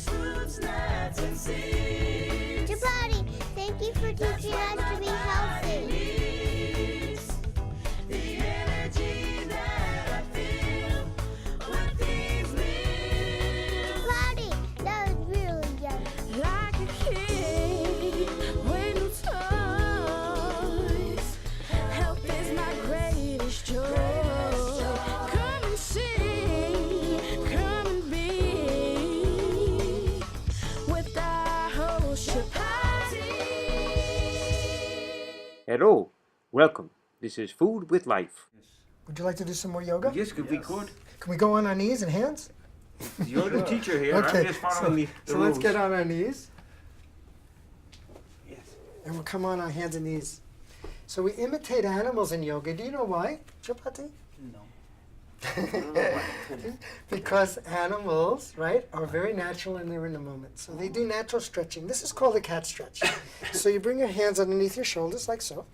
fruits, nuts, and seeds. Chapatti, thank you for teaching us to be healthy. The energy that I feel with these meals. Chapatti, that was really yummy. Like a kid with no toys. Health is my greatest joy. Come and see, come and be with our host Chapatti. Hello, welcome. This is Food with Life. Would you like to do some more yoga? Yes, if we could. Can we go on our knees and hands? You're the teacher here. Okay, I'm just following the so rules. let's get on our knees. Yes. And we'll come on our hands and knees. So we imitate animals in yoga. Do you know why, Chapatti? No. Because animals, right, are very natural and they're in the moment. So they do natural stretching. This is called a cat stretch. So you bring your hands underneath your shoulders like so.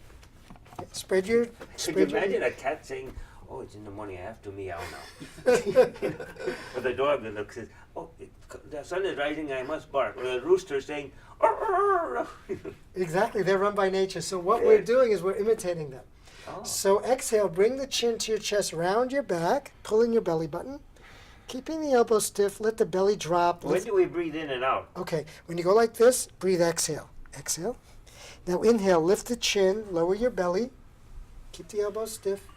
Spread your... Could you imagine a cat saying, "Oh, it's in the morning. I have to meow now." Or the dog that looks says, "Oh, the sun is rising. I must bark." Or the rooster saying, "Arr!" Exactly, they're run by nature. So what we're doing is we're imitating them. Oh. So exhale, bring the chin to your chest, round your back, pull in your belly button, keeping the elbow stiff, let the belly drop. When do we breathe in and out? Okay, when you go like this, breathe, exhale. Exhale. Now inhale, lift the chin, lower your belly, keep the elbow stiff.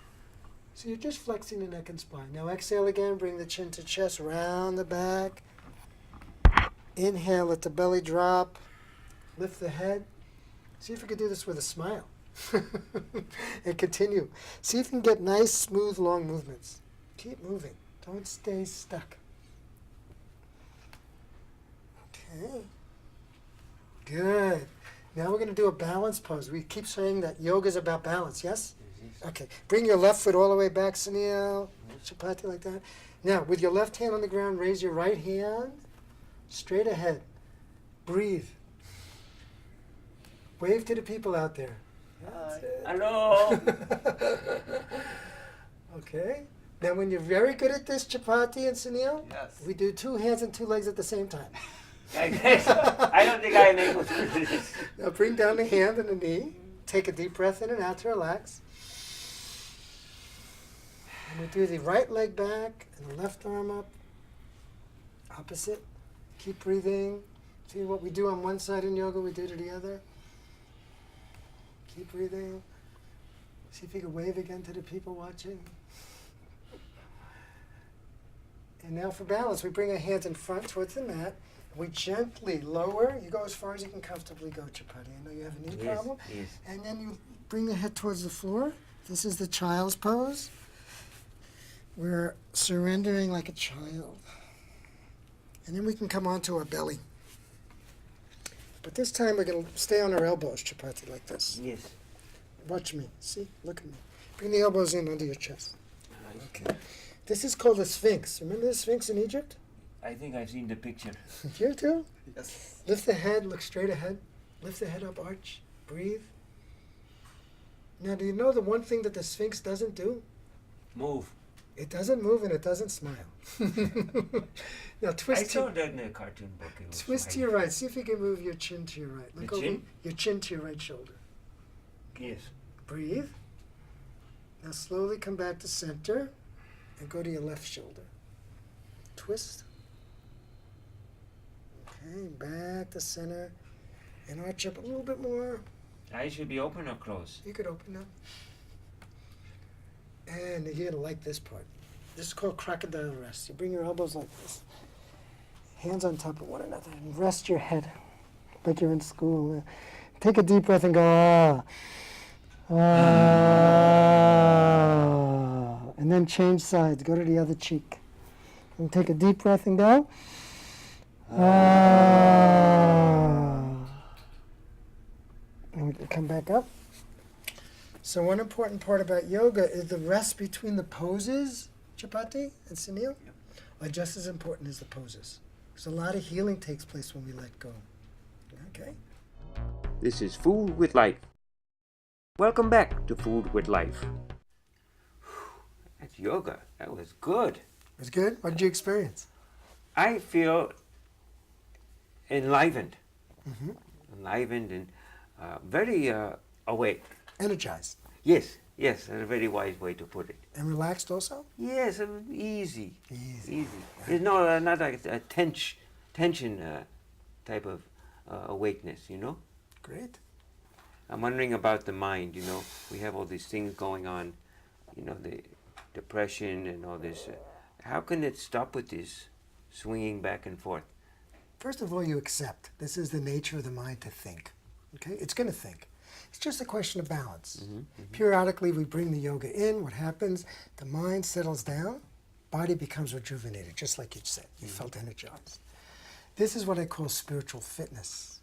So you're just flexing the neck and spine. Now exhale again, bring the chin to chest, round the back. Inhale, let the belly drop, lift the head. See if you can do this with a smile. And continue. See if you can get nice, smooth, long movements. Keep moving. Don't stay stuck. Okay. Good. Now we're going to do a balance pose. We keep saying that yoga is about balance, yes? Okay. Bring your left foot all the way back, Sunil. Chapatti like that. Now, with your left hand on the ground, raise your right hand straight ahead. Breathe. Wave to the people out there. That's it. Hello. Okay. Now, when you're very good at this, Chapatti and Sunil, Yes. we do 2 hands and 2 legs at the same time. I don't think I am able to do this. Now, bring down the hand and the knee. Take a deep breath in and out to relax. And we do the right leg back and the left arm up. Opposite. Keep breathing. See what we do on one side in yoga, we do to the other. Keep breathing. See if you can wave again to the people watching. And now for balance, we bring our hands in front towards the mat. We gently lower. You go as far as you can comfortably go, Chapatti. I know you have a knee problem. Yes. And then you bring the head towards the floor. This is the child's pose. We're surrendering like a child. And then we can come onto our belly. But this time we're going to stay on our elbows, Chapatti, like this. Yes. Watch me. See? Look at me. Bring the elbows in under your chest. Okay. This is called a sphinx. Remember the sphinx in Egypt? I think I've seen the picture. You too? Yes. Lift the head, look straight ahead. Lift the head up, arch. Breathe. Now, do you know the one thing that the sphinx doesn't do? Move. It doesn't move and it doesn't smile. Now I twist saw to, that in a cartoon book. It was twist to fine. your right. See if you can move your chin to your right. Look The over chin? your chin to your right shoulder. Yes. Breathe. Now slowly come back to center and go to your left shoulder. Twist. Okay, back to center and arch up a little bit more. Eyes should be open or closed. You could open up. And you're going to like this part. This is called crocodile rest. You bring your elbows like this, hands on top of one another, and rest your head like you're in school. Take a deep breath and go, ah. Ah. And then change sides. Go to the other cheek. And take a deep breath and go. Ah. And we can come back up. So one important part about yoga is the rest between the poses, Chapatti and Sunil, are just as important as the poses. Because a lot of healing takes place when we let go. Okay? This is Food with Life. Welcome back to Food with Life. That's yoga. That was good. It was good? What did you experience? I feel enlivened, enlivened and very awake. Energized Yes, yes, that's a very wise way to put it. and relaxed also? Yes, easy, Easy. easy. There's no not like a tension type of awakeness, you know. Great. I'm wondering about the mind. You know, we have all these things going on. You know, the depression and all this. How can it stop with this swinging back and forth? First of all, you accept this is the nature of the mind to think. Okay? It's going to think. It's just a question of balance. Periodically, we bring the yoga in. What happens? The mind settles down. Body becomes rejuvenated, just like you said. You felt energized. This is what I call spiritual fitness.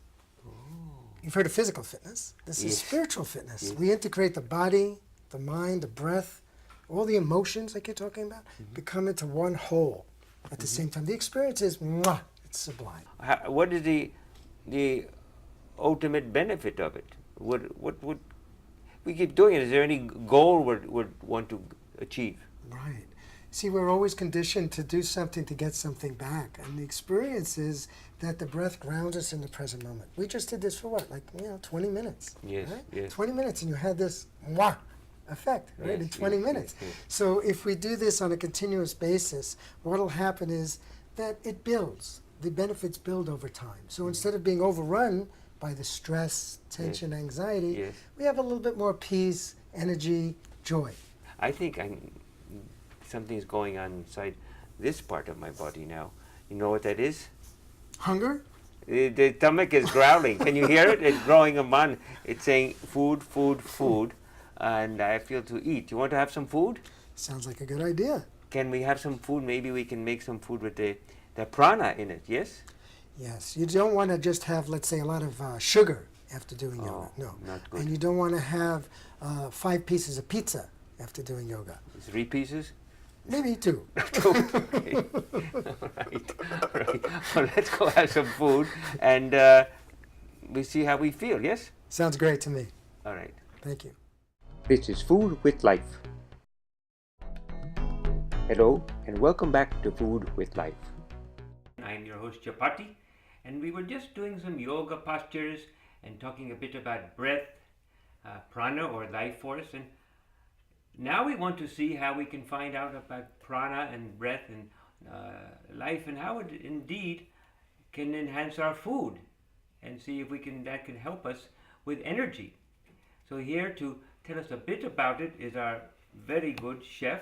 You've heard of physical fitness. This is Yes. spiritual fitness. Yes. We integrate the body, the mind, the breath, all the emotions like you're talking about, become into one whole at the same time. The experience is, mwah, it's sublime. What is the ultimate benefit of it? What we keep doing it? Is there any goal we would want to achieve? Right. See, we're always conditioned to do something to get something back. And the experience is that the breath grounds us in the present moment. We just did this for what? 20 minutes. Yes, Right? yes. 20 minutes and you had this mwah effect, right, Yes, in 20 yes, minutes. yes, yes. So if we do this on a continuous basis, what will happen is that it builds. The benefits build over time. So instead of being overrun by the stress, tension, anxiety, Yes. we have a little bit more peace, energy, joy. I think something's going on inside this part of my body now. You know what that is? Hunger? The stomach is growling. Can you hear it? It's growing a man. It's saying food, food, food, and I feel to eat. You want to have some food? Sounds like a good idea. Can we have some food? Maybe we can make some food with the prana in it. Yes. Yes, you don't want to just have, let's say, a lot of sugar after doing yoga. Oh, No. not good. And you don't want to have 5 pieces of pizza after doing yoga. 3 pieces. Maybe 2. Okay. All right. Well, let's go have some food and we see how we feel. Yes. Sounds great to me. All right. Thank you. This is Food with Life. Hello and welcome back to Food with Life. I'm your host Chapatti, and we were just doing some yoga postures and talking a bit about breath, prana or life force, and now we want to see how we can find out about prana and breath and life and how it indeed can enhance our food and see if that can help us with energy. So here to tell us a bit about it is our very good chef,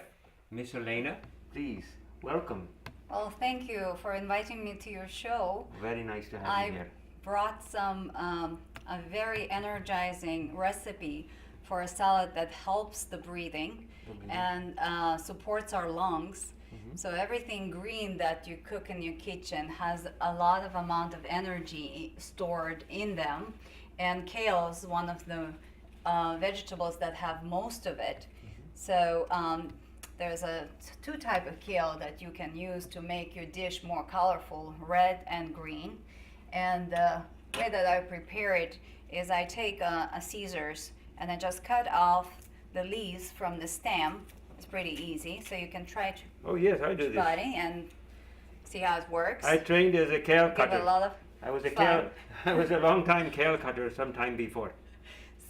Miss Elena. Please, welcome. Well, thank you for inviting me to your show. Very nice to have I you here. brought some a very energizing recipe for a salad that helps the breathing and supports our lungs. So everything green that you cook in your kitchen has a lot of amount of energy stored in them, and kale is one of the vegetables that have most of it. So there's two type of kale that you can use to make your dish more colorful, red and green. And the way that I prepare it is I take a scissors and I just cut off the leaves from the stem. It's pretty easy, so you can try to Oh yes, I do this. body and see how it works. I trained as a kale Give cutter. a lot of I was a fun. I was a long time kale cutter sometime before.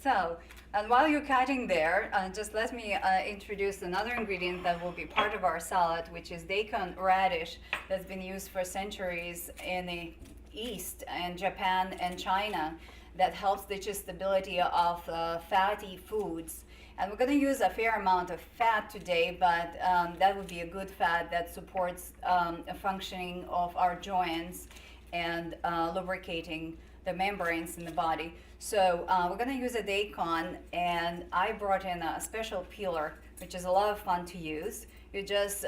So, and while you're cutting there, just let me introduce another ingredient that will be part of our salad, which is daikon radish that's been used for centuries in the East, in Japan and China, that helps the digestibility of fatty foods. And we're going to use a fair amount of fat today, but that would be a good fat that supports a functioning of our joints and lubricating the membranes in the body. So we're going to use a daikon, and I brought in a special peeler, which is a lot of fun to use. You just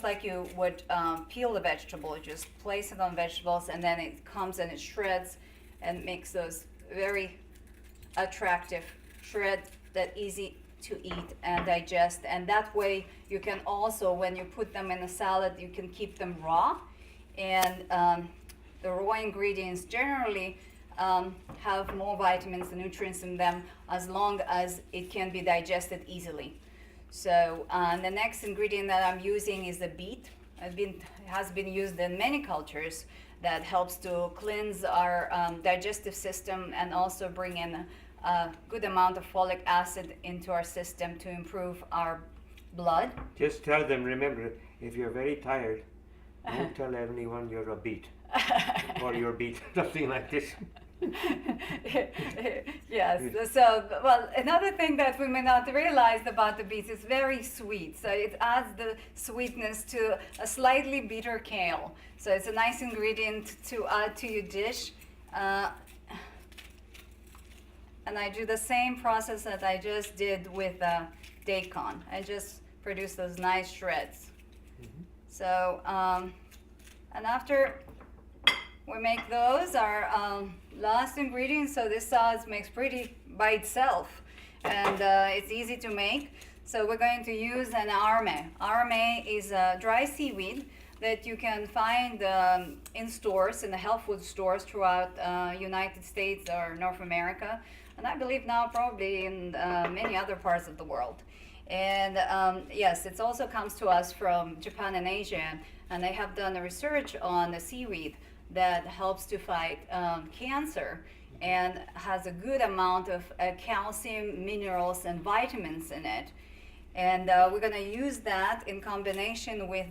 like you would peel the vegetable, you just place it on vegetables, and then it comes and it shreds and makes those very attractive shreds that easy to eat and digest. And that way you can also, when you put them in a salad, you can keep them raw. And the raw ingredients generally have more vitamins and nutrients in them as long as it can be digested easily. So the next ingredient that I'm using is the beet. It has been used in many cultures that helps to cleanse our digestive system and also bring in a good amount of folic acid into our system to improve our blood. Just tell them, remember, if you're very tired, don't tell anyone you're a beet or you're beet, something like this. Yes. So, well, another thing that we may not realize about the beets is very sweet. So it adds the sweetness to a slightly bitter kale. So it's a nice ingredient to add to your dish. And I do the same process that I just did with daikon. I just produce those nice shreds. So, and after we make those, our last ingredient, so this sauce makes pretty by itself, and it's easy to make. So we're going to use an arame. Arame is a dry seaweed that you can find in stores, in the health food stores throughout United States or North America, and I believe now probably in many other parts of the world. And yes, it also comes to us from Japan and Asia, and they have done a research on the seaweed that helps to fight cancer and has a good amount of calcium, minerals, and vitamins in it. And we're going to use that in combination with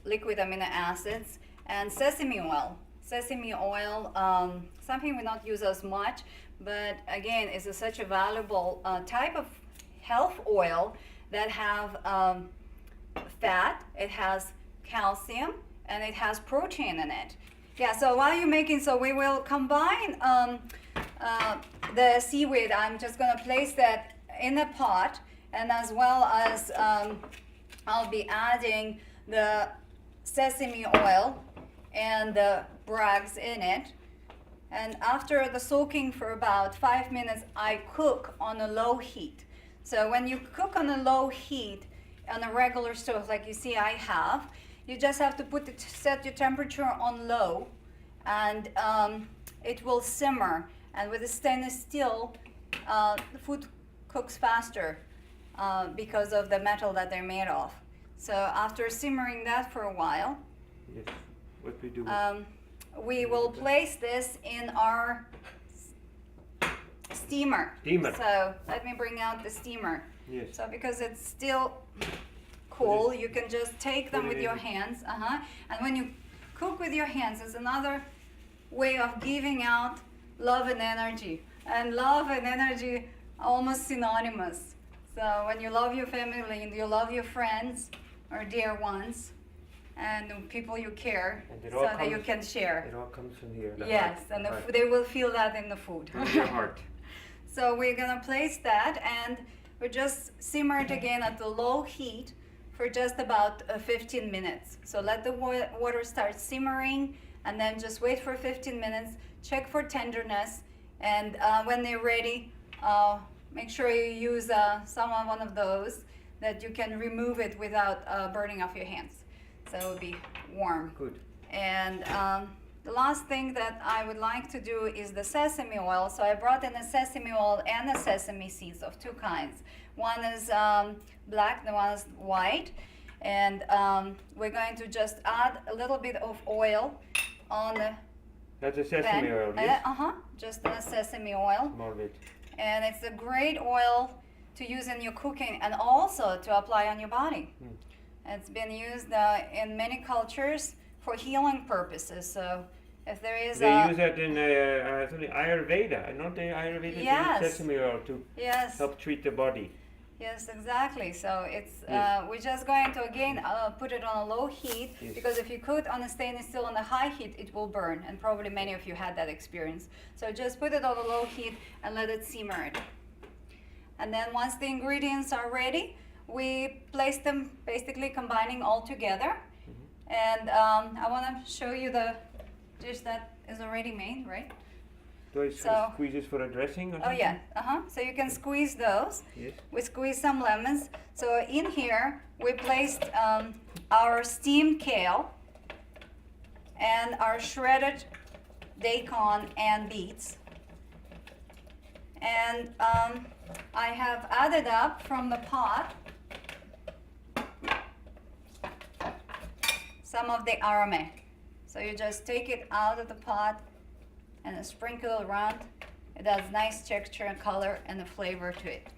liquid amino acids and sesame oil. Sesame oil, something we not use as much, but again, is such a valuable type of health oil that have fat, it has calcium, and it has protein in it. Yeah, so while you're making, so we will combine the seaweed. I'm just going to place that in a pot, and as well as I'll be adding the sesame oil and the brags in it. And after the soaking for about 5 minutes, I cook on a low heat. So when you cook on a low heat on a regular stove, like you see I have, you just have to set your temperature on low, and it will simmer. And with the stainless steel, the food cooks faster because of the metal that they're made of. So after simmering that for a while, Yes. What we do? we will place this in our steamer. Steamer. So let me bring out the steamer. Yes. So because it's still cool, you can just take them put it with your in. hands. And when you cook with your hands, it's another way of giving out love and energy. And love and energy are almost synonymous. So when you love your family and you love your friends or dear ones and the people you care, And it so all that you comes- can share. It all comes from here. the Yes, heart, and the heart. they will feel that in the food. From your heart. So we're gonna place that, and we just simmer it again at the low heat for just about 15 minutes. So let the water start simmering, and then just wait for 15 minutes, check for tenderness, and when they're ready, make sure you use one of those that you can remove it without burning off your hands. So it will be warm. Good. And the last thing that I would like to do is the sesame oil. So I brought in the sesame oil and the sesame seeds of two kinds. One is black, the one is white. And we're going to just add a little bit of oil on the That's a sesame pan. oil, yes? Just the sesame oil. Small bit. And it's a great oil to use in your cooking and also to apply on your body. It's been used in many cultures for healing purposes. So if there is They use that in Ayurveda, not the Ayurveda, they Yes. use sesame oil to yes, help treat the body. yes, exactly. So it's Yes. we're just going to again put it on a low heat Yes. because if you cook it on a stainless steel on a high heat, it will burn, and probably many of you had that experience. So just put it on a low heat and let it simmer it. And then once the ingredients are ready, we place them basically combining all together. And I want to show you the dish that is already made, right? Do I So- squeeze this for a dressing or Oh something? yeah, So you can squeeze those. Yes. We squeeze some lemons. So in here we placed our steamed kale and our shredded daikon and beets. And I have added up from the pot some of the arame. So you just take it out of the pot and sprinkle it around. It has nice texture and color and a flavor to it.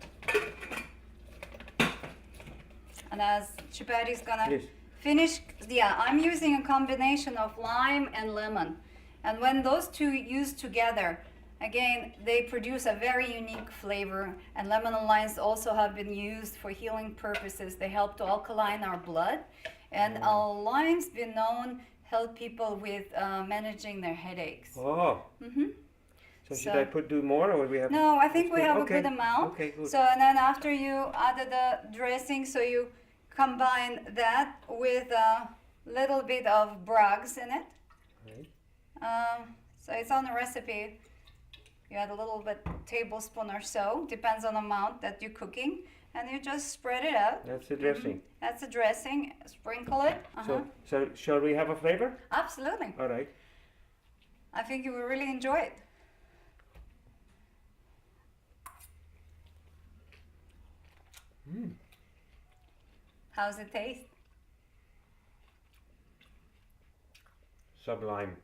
And as Chapatti's gonna Yes. finish, yeah, I'm using a combination of lime and lemon. And when those two used together, again, they produce a very unique flavor. And lemon and limes also have been used for healing purposes. They help to alkaline our blood. And lime's been known help people with managing their headaches. Oh. Mm-hmm. So should I do more, or we have? No, I think we have Okay. a good amount. Okay, good. So and then after you added the dressing, so you combine that with a little bit of Bragg's in it. Right. So it's on the recipe. You add a little bit, tablespoon or so, depends on the amount that you're cooking, and you just spread it out. That's the dressing. That's the dressing. Sprinkle it. So shall we have a flavor? Absolutely. All right. I think you will really enjoy it. How's it taste? Sublime.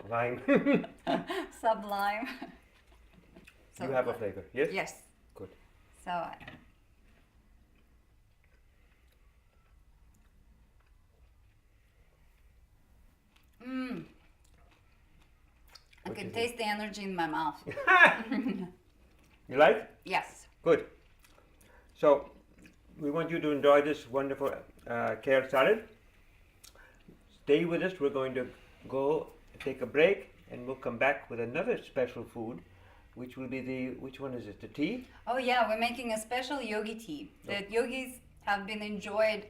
Lime. Sublime. So You have a flavor, yes? Yes. Good. So I What do can you think? taste the energy in my mouth. You like? Yes. Good. So we want you to enjoy this wonderful kale salad. Stay with us. We're going to go take a break, and we'll come back with another special food, which will be which one is it? The tea? Oh yeah, we're making a special yogi tea that yogis have been enjoyed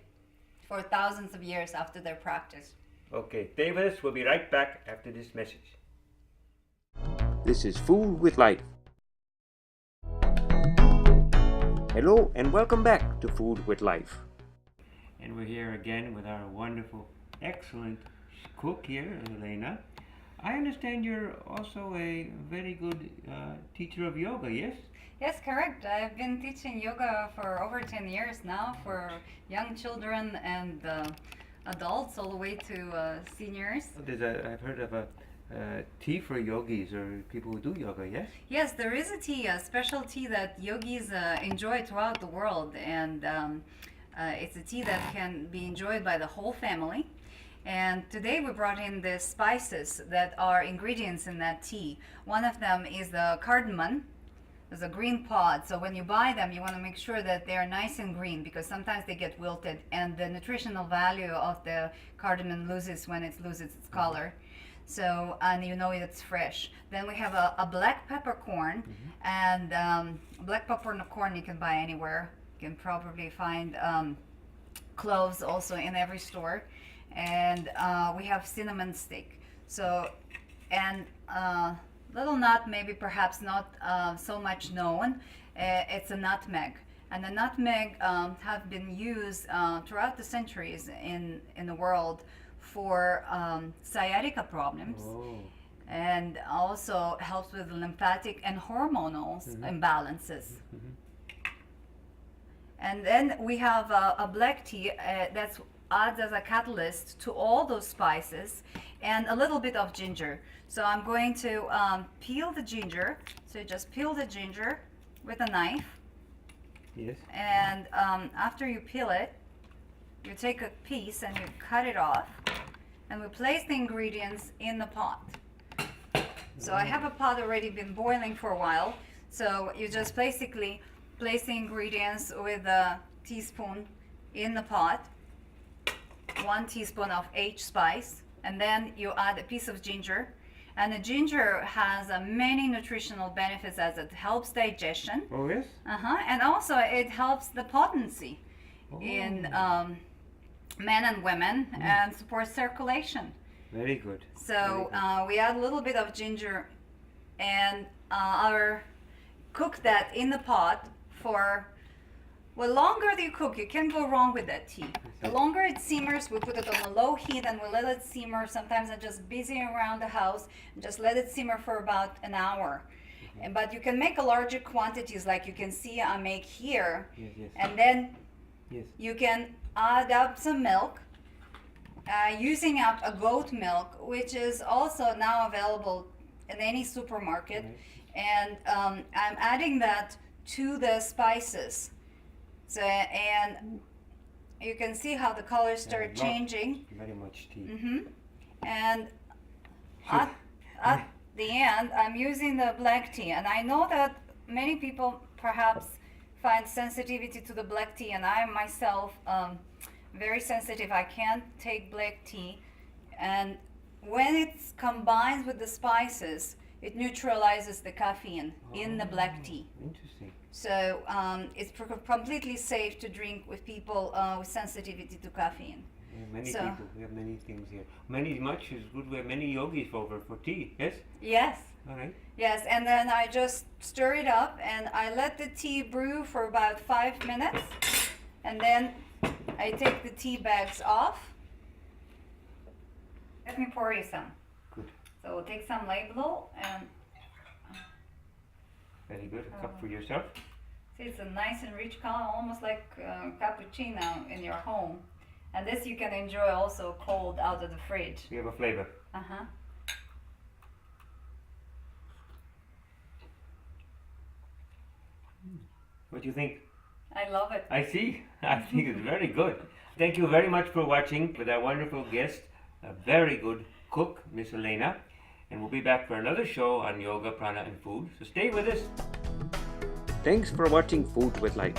for thousands of years after their practice. Okay, stay with us. We'll be right back after this message. This is Food with Life. Hello and welcome back to Food with Life. And we're here again with our wonderful, excellent cook here, Elena. I understand you're also a very good teacher of yoga, yes? Yes, correct. I've been teaching yoga for over 10 years now for young children and adults all the way to seniors. I've heard of a tea for yogis or people who do yoga, yes? Yes, there is a tea, a special tea that yogis enjoy throughout the world, and it's a tea that can be enjoyed by the whole family. And today we brought in the spices that are ingredients in that tea. One of them is the cardamom. There's a green pod, so when you buy them, you want to make sure that they're nice and green, because sometimes they get wilted, and the nutritional value of the cardamom loses when it loses its color. So, and you know it's fresh. Then we have a black peppercorn, and black peppercorn you can buy anywhere. You can probably find cloves also in every store. And we have cinnamon stick. So, and little nut, maybe perhaps not so much known. It's a nutmeg. And the nutmeg have been used throughout the centuries in the world for sciatica problems, and also helps with lymphatic and hormonal imbalances. And then we have a black tea that adds as a catalyst to all those spices, and a little bit of ginger. So I'm going to peel the ginger. So you just peel the ginger with a knife. Yes. And after you peel it, you take a piece and you cut it off, and we place the ingredients in the pot. So I have a pot already been boiling for a while, so you just basically place the ingredients with a teaspoon in the pot, 1 teaspoon of H spice, and then you add a piece of ginger. And the ginger has many nutritional benefits, as it helps digestion. Oh, yes? And also it helps the potency in men and women, and supports circulation. Very good. So we add a little bit of ginger, and cook that in the pot for, well, longer you cook, you can't go wrong with that tea. The longer it simmers, we put it on a low heat and we let it simmer. Sometimes I'm just busy around the house and just let it simmer for about an hour. But you can make a larger quantities, like you can see I make here. Yes, yes. And then Yes. you can add up some milk using up a goat milk, which is also now available in any supermarket, and I'm adding that to the spices. So, and you can see how the colors start changing. Very much tea. And at the end, I'm using the black tea, and I know that many people perhaps find sensitivity to the black tea, and I myself very sensitive. I can't take black tea, and when it's combined with the spices, it neutralizes the caffeine in the black tea. Interesting. So it's completely safe to drink with people with sensitivity to caffeine. We have many So- people. We have many things here. Much is good. We have many yogis over for tea. Yes. Yes. All right. Yes, and then I just stir it up and I let the tea brew for about 5 minutes, and then I take the tea bags off. Let me pour you some. Good. So we'll take some label and Very good. A cup for yourself. see, it's a nice and rich color, almost like cappuccino in your home. And this you can enjoy also cold out of the fridge. We have a flavor. Uh-huh. What do you think? I love it. I see. I think it's very good. Thank you very much for watching with our wonderful guest, a very good cook, Miss Elena. And we'll be back for another show on yoga, prana, and food. So stay with us. Thanks for watching Food with Life.